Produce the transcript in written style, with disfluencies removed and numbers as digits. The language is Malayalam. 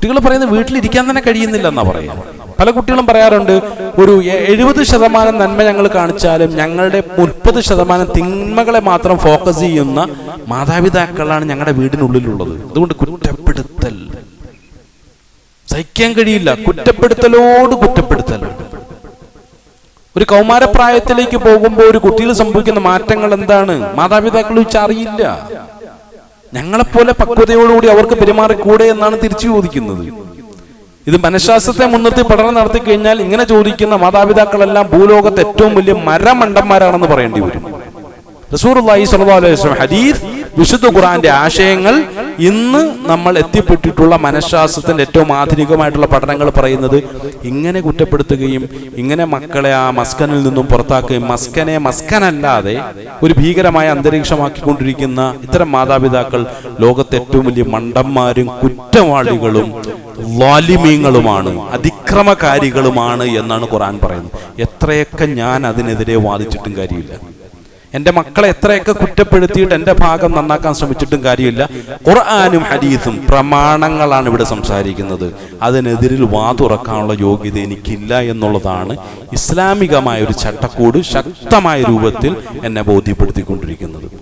കുട്ടികൾ പറയുന്നത് വീട്ടിലിരിക്കാൻ തന്നെ കഴിയുന്നില്ല എന്നാ പറയാം. പല കുട്ടികളും പറയാറുണ്ട്, ഒരു 70% നന്മ ഞങ്ങൾ കാണിച്ചാലും ഞങ്ങളുടെ 30% തിന്മകളെ മാത്രം ഫോക്കസ് ചെയ്യുന്ന മാതാപിതാക്കളാണ് ഞങ്ങളുടെ വീടിനുള്ളിലുള്ളത്. അതുകൊണ്ട് കുറ്റപ്പെടുത്തൽ സഹിക്കാൻ കഴിയില്ല. കുറ്റപ്പെടുത്തലോട് കുറ്റപ്പെടുത്തൽ. ഒരു കൗമാരപ്രായത്തിലേക്ക് പോകുമ്പോൾ ഒരു കുട്ടിയിൽ സംഭവിക്കുന്ന മാറ്റങ്ങൾ എന്താണ് മാതാപിതാക്കൾ അറിയില്ല. ഞങ്ങളെപ്പോലെ പക്വതയോടുകൂടി അവർക്ക് പെരുമാറിക്കൂടെ എന്നാണ് തിരിച്ചു ചോദിക്കുന്നത്. ഇത് മനഃശാസ്ത്രത്തെ മുൻനിർത്തി പഠനം നടത്തി കഴിഞ്ഞാൽ ഇങ്ങനെ ചോദിക്കുന്ന മാതാപിതാക്കളെല്ലാം ഭൂലോകത്ത് ഏറ്റവും വലിയ മരമണ്ടന്മാരാണെന്ന് പറയേണ്ടി വരും. റസൂലുള്ളാഹി സ്വല്ലല്ലാഹു അലൈഹി വസല്ലം ഹദീസ്, വിശുദ്ധ ഖുർആന്റെ ആശയങ്ങൾ, ഇന്ന് നമ്മൾ എത്തിപ്പെട്ടിട്ടുള്ള മനഃശാസ്ത്രത്തിന്റെ ഏറ്റവും ആധുനികമായിട്ടുള്ള പഠനങ്ങൾ പറയുന്നത് ഇങ്ങനെ കുറ്റപ്പെടുത്തുകയും ഇങ്ങനെ മക്കളെ ആ മസ്കനിൽ നിന്നും പുറത്താക്കുകയും മസ്കനെ മസ്കനല്ലാതെ ഒരു ഭീകരമായ അന്തരീക്ഷമാക്കിക്കൊണ്ടിരിക്കുന്ന ഇത്തരം മാതാപിതാക്കൾ ലോകത്തെ ഏറ്റവും വലിയ മണ്ടന്മാരും കുറ്റവാളികളും ളാലിമീങ്ങളുമാണ്, അതിക്രമകാരികളുമാണ് എന്നാണ് ഖുർആൻ പറയുന്നത്. എത്രയൊക്കെ ഞാൻ അതിനെതിരെ വാദിച്ചിട്ടും കാര്യമില്ല. എൻ്റെ മക്കളെ എത്രയൊക്കെ കുറ്റപ്പെടുത്തിയിട്ട് എൻ്റെ ഭാഗം നന്നാക്കാൻ ശ്രമിച്ചിട്ടും കാര്യമില്ല. ഖുർആനും ഹദീസും പ്രമാണങ്ങളാണ് ഇവിടെ സംസാരിക്കുന്നത്. അതിനെതിരിൽ വാതുറക്കാനുള്ള യോഗ്യത എനിക്കില്ല എന്നുള്ളതാണ് ഇസ്ലാമികമായ ഒരു ചട്ടക്കൂട് ശക്തമായ രൂപത്തിൽ എന്നെ ബോധ്യപ്പെടുത്തിക്കൊണ്ടിരിക്കുന്നത്.